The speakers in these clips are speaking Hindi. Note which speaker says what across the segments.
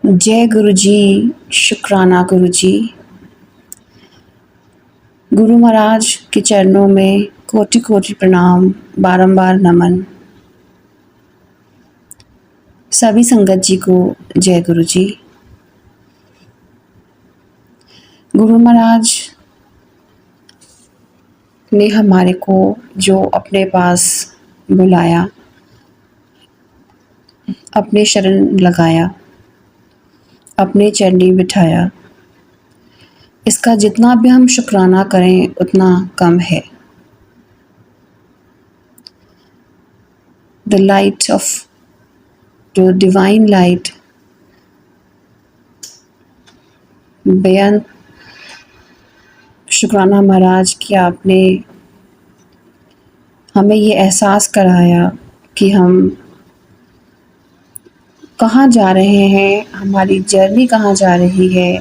Speaker 1: जय गुरु जी, शुक्राना गुरु जी। गुरु महाराज के चरणों में कोटि कोटि प्रणाम, बारंबार नमन। सभी संगत जी को जय गुरु जी। गुरु महाराज ने हमारे को जो अपने पास बुलाया, अपने शरण लगाया, अपने चरणी बिठाया, इसका जितना भी हम शुक्राना करें उतना कम है। The light of the divine light बेअंत शुक्राना महाराज कि आपने हमें ये एहसास कराया कि हम कहाँ जा रहे हैं, हमारी जर्नी कहाँ जा रही है,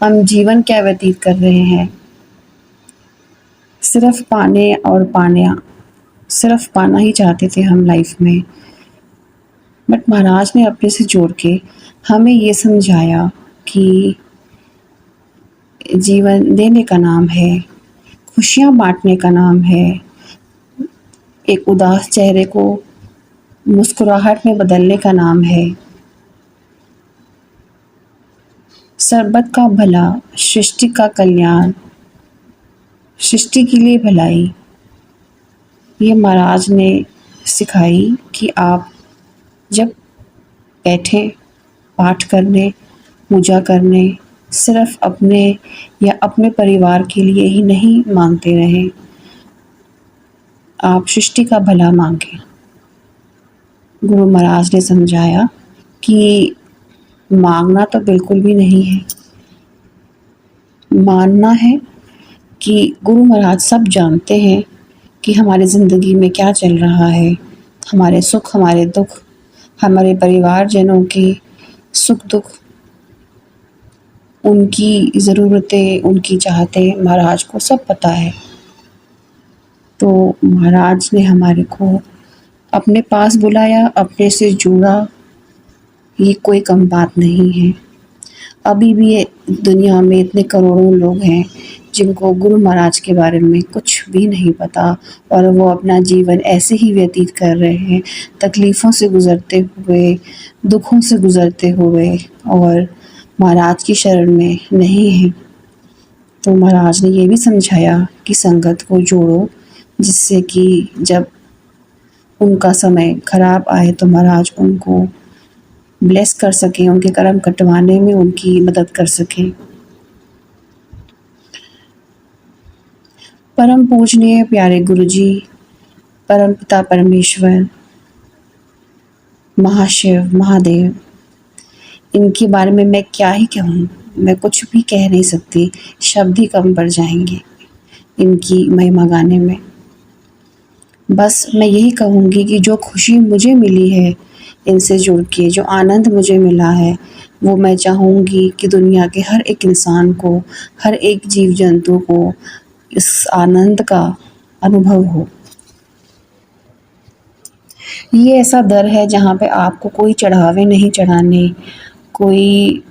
Speaker 1: हम जीवन क्या व्यतीत कर रहे हैं। सिर्फ पाना ही चाहते थे हम लाइफ में, बट महाराज ने अपने से जोड़ के हमें ये समझाया कि जीवन देने का नाम है, खुशियाँ बांटने का नाम है, एक उदास चेहरे को मुस्कुराहट में बदलने का नाम है, सर्बत का भला, सृष्टि का कल्याण, सृष्टि के लिए भलाई। ये महाराज ने सिखाई कि आप जब बैठें पाठ करने, पूजा करने, सिर्फ अपने या अपने परिवार के लिए ही नहीं मांगते रहें, आप सृष्टि का भला मांगें। गुरु महाराज ने समझाया कि मांगना तो बिल्कुल भी नहीं है, मानना है कि गुरु महाराज सब जानते हैं कि हमारी ज़िंदगी में क्या चल रहा है, हमारे सुख, हमारे दुख, हमारे परिवारजनों के सुख दुख, उनकी ज़रूरतें, उनकी चाहतें महाराज को सब पता है। तो महाराज ने हमारे को अपने पास बुलाया, अपने से जोड़ा, ये कोई कम बात नहीं है। अभी भी ये दुनिया में इतने करोड़ों लोग हैं जिनको गुरु महाराज के बारे में कुछ भी नहीं पता और वो अपना जीवन ऐसे ही व्यतीत कर रहे हैं, तकलीफ़ों से गुज़रते हुए, दुखों से गुज़रते हुए, और महाराज की शरण में नहीं हैं। तो महाराज ने ये भी समझाया कि संगत को जोड़ो, जिससे कि जब उनका समय ख़राब आए तो महाराज उनको ब्लेस कर सकें, उनके कर्म कटवाने में उनकी मदद कर सकें। परम पूजनीय प्यारे गुरु जी, परम पिता परमेश्वर, महाशिव, महादेव, इनके बारे में मैं क्या ही कहूँ, मैं कुछ भी कह नहीं सकती, शब्द ही कम पड़ जाएंगे इनकी महिमा गाने में। बस मैं यही कहूँगी कि जो खुशी मुझे मिली है इनसे जुड़ के, जो आनंद मुझे मिला है, वो मैं चाहूँगी कि दुनिया के हर एक इंसान को, हर एक जीव जंतु को इस आनंद का अनुभव हो। ये ऐसा दर है जहाँ पे आपको कोई चढ़ावे नहीं चढ़ाने, कोई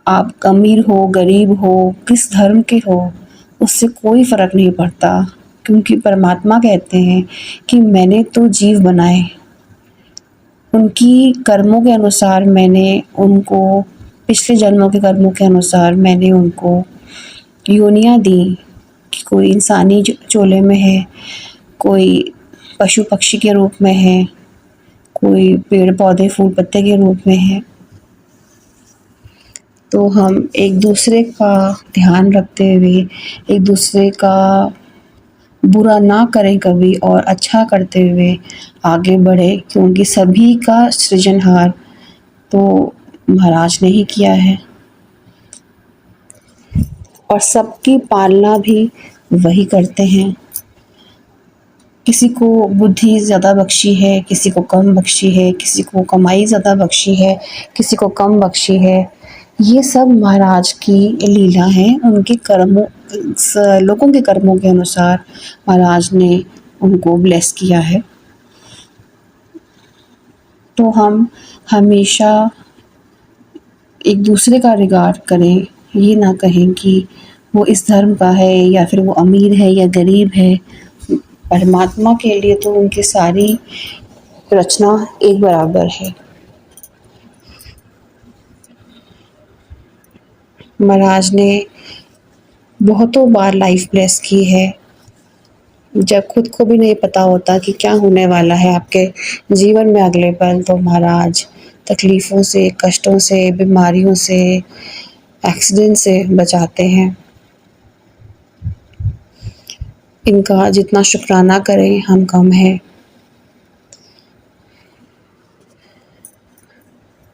Speaker 1: आप अमीर हो, गरीब हो, किस धर्म के हो, उससे कोई फ़र्क नहीं पड़ता, क्योंकि परमात्मा कहते हैं कि मैंने तो जीव बनाए, उनकी कर्मों के अनुसार मैंने उनको, पिछले जन्मों के कर्मों के अनुसार मैंने उनको योनियाँ दी कि कोई इंसानी चोले में है, कोई पशु पक्षी के रूप में है, कोई पेड़ पौधे फूल पत्ते के रूप में है। तो हम एक दूसरे का ध्यान रखते हुए, एक दूसरे का बुरा ना करें कभी और अच्छा करते हुए आगे बढ़े, क्योंकि सभी का सृजनहार तो महाराज ने ही किया है और सबकी पालना भी वही करते हैं। किसी को बुद्धि ज़्यादा बख्शी है, किसी को कम बख्शी है, किसी को कमाई ज़्यादा बख्शी है, किसी को कम बख्शी है। ये सब महाराज की लीला है, उनके कर्मों, लोगों के कर्मों के अनुसार महाराज ने उनको ब्लेस किया है। तो हम हमेशा एक दूसरे का रिगार्ड करें, ये ना कहें कि वो इस धर्म का है या फिर वो अमीर है या गरीब है। परमात्मा के लिए तो उनकी सारी रचना एक बराबर है। महाराज ने बहुतों बार लाइफ ब्लेस की है, जब खुद को भी नहीं पता होता कि क्या होने वाला है आपके जीवन में अगले पल, तो महाराज तकलीफ़ों से, कष्टों से, बीमारियों से, एक्सीडेंट से बचाते हैं। इनका जितना शुक्राना करें हम कम है।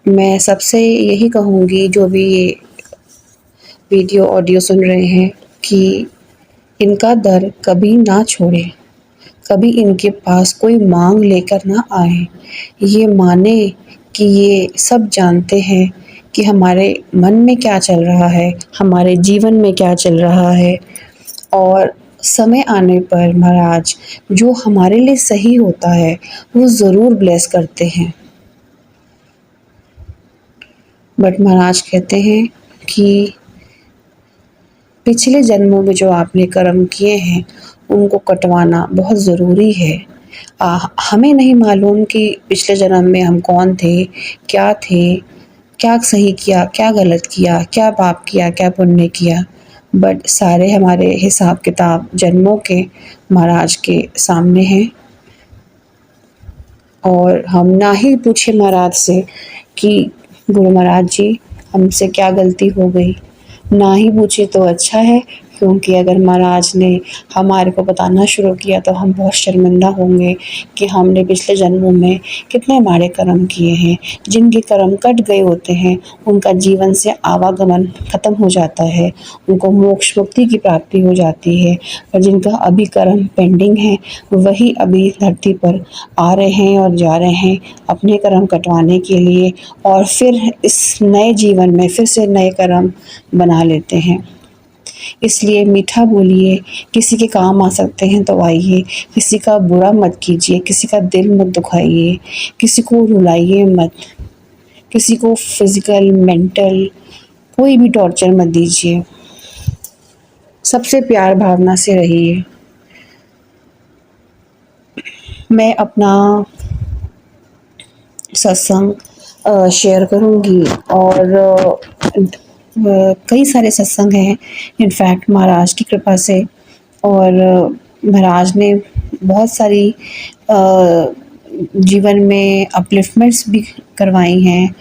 Speaker 1: मैं सबसे यही कहूँगी जो भी ये वीडियो ऑडियो सुन रहे हैं कि इनका दर कभी ना छोड़ें, कभी इनके पास कोई मांग लेकर ना आए। ये माने कि ये सब जानते हैं कि हमारे मन में क्या चल रहा है, हमारे जीवन में क्या चल रहा है, और समय आने पर महाराज जो हमारे लिए सही होता है वो ज़रूर ब्लेस करते हैं। बट महाराज कहते हैं कि पिछले जन्मों में जो आपने कर्म किए हैं उनको कटवाना बहुत ज़रूरी है। हमें नहीं मालूम कि पिछले जन्म में हम कौन थे, क्या सही किया, क्या गलत किया, क्या पाप किया, क्या पुण्य किया। बट सारे हमारे हिसाब किताब जन्मों के महाराज के सामने हैं, और हम ना ही पूछे महाराज से कि गुरु महाराज जी हमसे क्या गलती हो गई, ना ही पूछे तो अच्छा है, क्योंकि अगर महाराज ने हमारे को बताना शुरू किया तो हम बहुत शर्मिंदा होंगे कि हमने पिछले जन्मों में कितने माड़े कर्म किए हैं। जिनके कर्म कट गए होते हैं उनका जीवन से आवागमन ख़त्म हो जाता है, उनको मोक्ष मुक्ति की प्राप्ति हो जाती है। और जिनका अभी कर्म पेंडिंग है वही अभी धरती पर आ रहे हैं और जा रहे हैं अपने कर्म कटवाने के लिए, और फिर इस नए जीवन में फिर से नए कर्म बना लेते हैं। इसलिए मीठा बोलिए, किसी के काम आ सकते हैं तो आइए, किसी का बुरा मत कीजिए, किसी का दिल मत दुखाइए, किसी को रुलाइए मत, किसी को फिज़िकल, मेंटल कोई भी टॉर्चर मत दीजिए। सबसे प्यार भावना से रहिए। मैं अपना सत्संग शेयर करूँगी, और कई सारे सत्संग हैं इनफैक्ट महाराज की कृपा से, और महाराज ने बहुत सारी जीवन में अपलिफ्टमेंट्स भी करवाई हैं।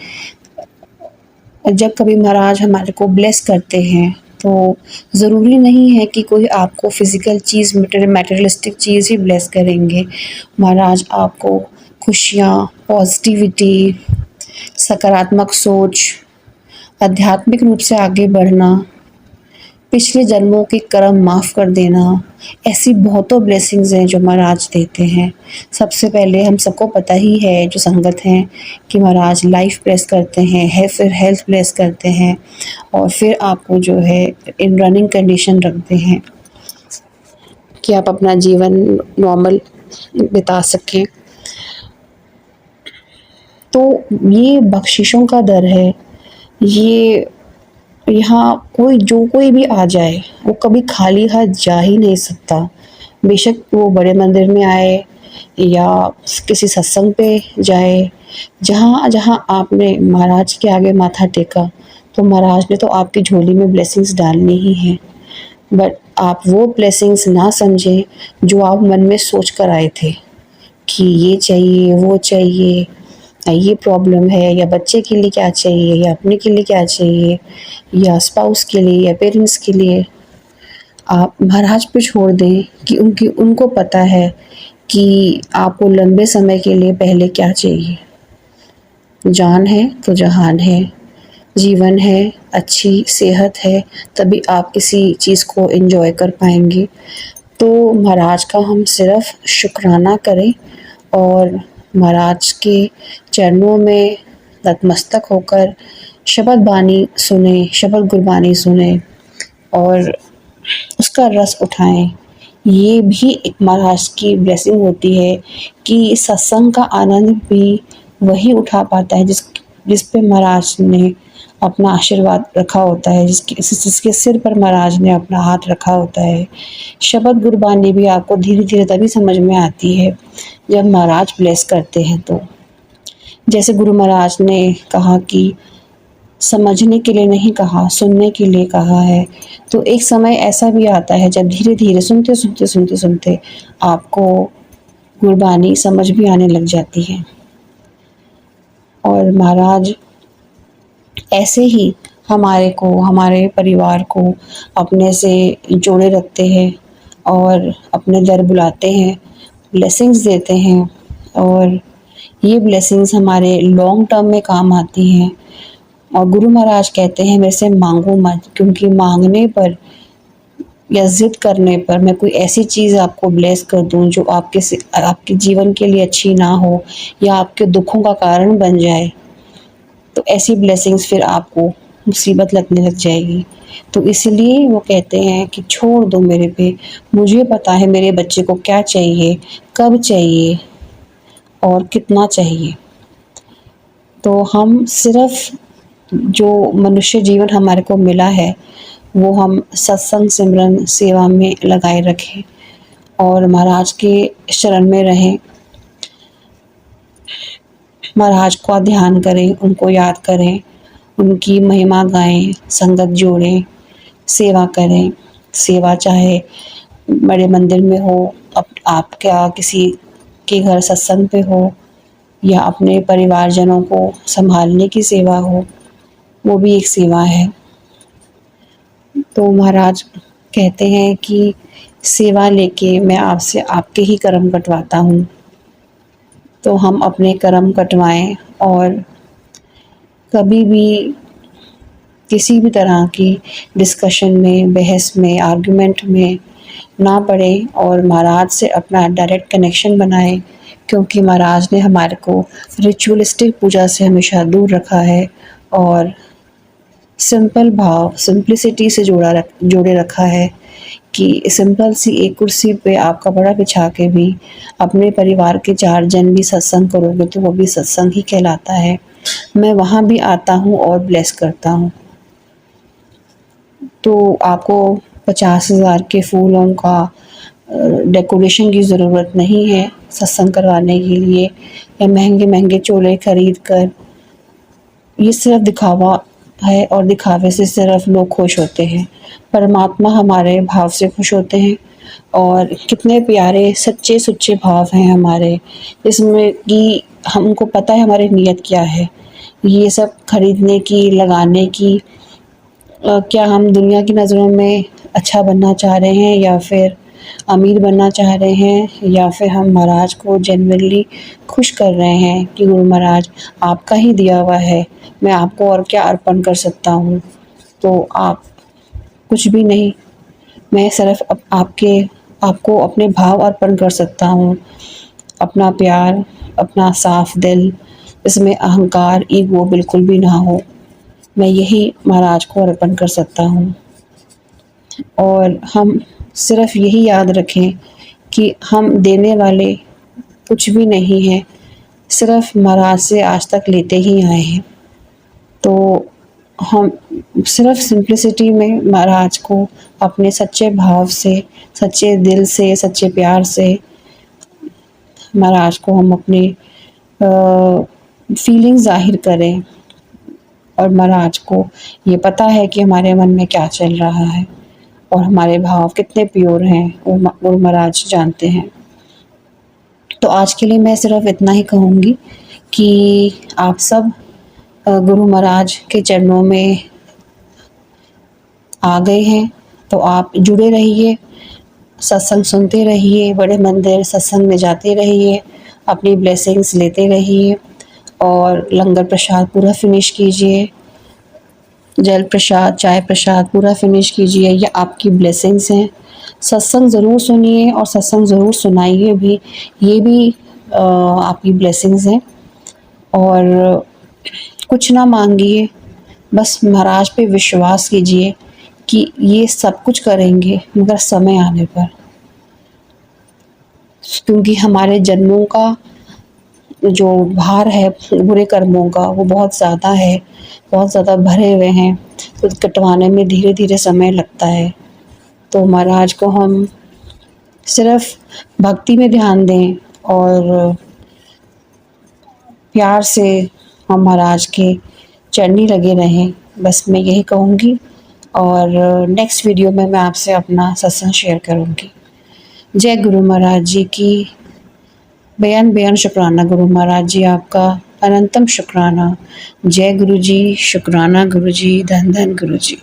Speaker 1: जब कभी महाराज हमारे को ब्लेस करते हैं तो ज़रूरी नहीं है कि कोई आपको फ़िज़िकल चीज़ मटेरियलिस्टिक चीज़ ही ब्लेस करेंगे। महाराज आपको खुशियाँ, पॉजिटिविटी, सकारात्मक सोच, आध्यात्मिक रूप से आगे बढ़ना, पिछले जन्मों के कर्म माफ़ कर देना, ऐसी बहुतों ब्लेसिंग्स हैं जो महाराज देते हैं। सबसे पहले हम सबको पता ही है जो संगत हैं कि महाराज लाइफ ब्लेस करते हैं, फिर हेल्थ ब्लेस करते हैं, और फिर आपको जो है इन रनिंग कंडीशन रखते हैं कि आप अपना जीवन नॉर्मल बिता सकें। तो ये बख्शिशों का दर है। ये यहाँ कोई भी आ जाए वो कभी खाली हाथ जा ही नहीं सकता। बेशक वो बड़े मंदिर में आए या किसी सत्संग पे जाए, जहाँ जहाँ आपने महाराज के आगे माथा टेका तो महाराज ने तो आपकी झोली में ब्लेसिंग्स डालनी ही हैं। बट आप वो ब्लेसिंग्स ना समझें जो आप मन में सोच कर आए थे कि ये चाहिए, वो चाहिए, ये प्रॉब्लम है, या बच्चे के लिए क्या चाहिए, या अपने के लिए क्या चाहिए, या स्पाउस के लिए, या पेरेंट्स के लिए। आप महाराज पे छोड़ दें कि उनको पता है कि आपको लंबे समय के लिए पहले क्या चाहिए। जान है तो जहान है, जीवन है, अच्छी सेहत है, तभी आप किसी चीज़ को एंजॉय कर पाएंगे। तो महाराज का हम सिर्फ शुक्राना करें और महाराज के चरणों में नतमस्तक होकर शबद बानी सुने, शबद गुरबानी सुने और उसका रस उठाएं। ये भी एक महाराज की ब्लेसिंग होती है कि सत्संग का आनंद भी वही उठा पाता है जिस पे महाराज ने अपना आशीर्वाद रखा होता है, जिसके सिर पर महाराज ने अपना हाथ रखा होता है। शब्द गुरबानी भी आपको धीरे-धीरे तभी समझ में आती है जब महाराज ब्लेस करते हैं तो। जैसे गुरु महाराज ने कहा कि समझने के लिए नहीं कहा, सुनने के लिए कहा है। तो एक समय ऐसा भी आता है जब धीरे-धीरे सुनते आपको गुरबानी समझ भी आने लग जाती है। और महाराज ऐसे ही हमारे परिवार को अपने से जोड़े रखते हैं और अपने दर बुलाते हैं, ब्लेसिंग्स देते हैं और ये ब्लेसिंग्स हमारे लॉन्ग टर्म में काम आती हैं। और गुरु महाराज कहते हैं मेरे से मांगो मत, क्योंकि मांगने पर या ज़िद करने पर मैं कोई ऐसी चीज़ आपको ब्लेस कर दूं जो आपके जीवन के लिए अच्छी ना हो या आपके दुखों का कारण बन जाए, तो ऐसी ब्लेसिंग्स फिर आपको मुसीबत लगने लग जाएगी। तो इसलिए वो कहते हैं कि छोड़ दो मेरे पे, मुझे पता है मेरे बच्चे को क्या चाहिए, कब चाहिए और कितना चाहिए। तो हम सिर्फ जो मनुष्य जीवन हमारे को मिला है वो हम सत्संग सिमरन सेवा में लगाए रखें और महाराज के शरण में रहें, महाराज का ध्यान करें, उनको याद करें, उनकी महिमा गाएं, संगत जोड़ें, सेवा करें। सेवा चाहे बड़े मंदिर में हो, आपका किसी के घर सत्संग पे हो या अपने परिवारजनों को संभालने की सेवा हो, वो भी एक सेवा है। तो महाराज कहते हैं कि सेवा लेके मैं आपसे आपके ही कर्म कटवाता हूँ। तो हम अपने कर्म कटवाएं और कभी भी किसी भी तरह की डिस्कशन में, बहस में, आर्गुमेंट में ना पड़े और महाराज से अपना डायरेक्ट कनेक्शन बनाएं, क्योंकि महाराज ने हमारे को रिचुअलिस्टिक पूजा से हमेशा दूर रखा है और सिंपल भाव, सिंप्लिसिटी से जोड़े रखा है कि सिंपल सी एक कुर्सी पे आप कपड़ा बिछा के भी अपने परिवार के 4 जन भी सत्संग करोगे तो वो भी सत्संग ही कहलाता है। मैं वहाँ भी आता हूँ और ब्लेस करता हूँ। तो आपको 50,000 के फूलों का डेकोरेशन की ज़रूरत नहीं है सत्संग करवाने के लिए या महंगे चोले खरीद कर। ये सिर्फ दिखावा है और दिखावे से सिर्फ लोग खुश होते हैं। परमात्मा हमारे भाव से खुश होते हैं और कितने प्यारे सच्चे सुच्चे भाव हैं हमारे, इसमें कि हमको पता है हमारी नीयत क्या है। ये सब खरीदने की, लगाने की, क्या हम दुनिया की नज़रों में अच्छा बनना चाह रहे हैं या फिर अमीर बनना चाह रहे हैं या फिर हम महाराज को जेन्युइनली खुश कर रहे हैं कि गुरु महाराज आपका ही दिया हुआ है, मैं आपको और क्या अर्पण कर सकता हूँ। तो आप कुछ भी नहीं, मैं सिर्फ आपको अपने भाव अर्पण कर सकता हूँ, अपना प्यार, अपना साफ दिल, इसमें अहंकार, ईगो बिल्कुल भी ना हो। मैं यही महाराज को अर्पण कर सकता हूँ। और हम सिर्फ यही याद रखें कि हम देने वाले कुछ भी नहीं हैं, सिर्फ महाराज से आज तक लेते ही आए हैं। तो हम सिर्फ सिंप्लिसिटी में महाराज को अपने सच्चे भाव से, सच्चे दिल से, सच्चे प्यार से महाराज को हम अपनी फीलिंग्स ज़ाहिर करें और महाराज को ये पता है कि हमारे मन में क्या चल रहा है और हमारे भाव कितने प्योर हैं वो महाराज जानते हैं। तो आज के लिए मैं सिर्फ इतना ही कहूँगी कि आप सब गुरु महाराज के चरणों में आ गए हैं तो आप जुड़े रहिए, सत्संग सुनते रहिए, बड़े मंदिर सत्संग में जाते रहिए, अपनी ब्लेसिंग्स लेते रहिए और लंगर प्रसाद पूरा फिनिश कीजिए, जल प्रसाद, चाय प्रसाद पूरा फिनिश कीजिए, ये आपकी ब्लेसिंग्स हैं। सत्संग ज़रूर सुनिए और सत्संग ज़रूर सुनाइए भी, ये भी आपकी ब्लेसिंग्स हैं। और कुछ ना मांगिए, बस महाराज पे विश्वास कीजिए कि ये सब कुछ करेंगे मगर समय आने पर, क्योंकि हमारे जन्मों का जो भार है बुरे कर्मों का वो बहुत ज़्यादा है, बहुत ज़्यादा भरे हुए हैं, तो कटवाने में धीरे-धीरे समय लगता है। तो महाराज को हम सिर्फ़ भक्ति में ध्यान दें और प्यार से हम महाराज के चरनी लगे रहें, बस मैं यही कहूँगी। और नेक्स्ट वीडियो में मैं आपसे अपना सत्संग शेयर करूँगी। जय गुरु महाराज जी की। बेअन बेअन शुक्राना गुरु महाराज जी आपका, अनंतम शुक्राना। जय गुरु जी, शुक्राना गुरु जी, धन धन गुरु जी।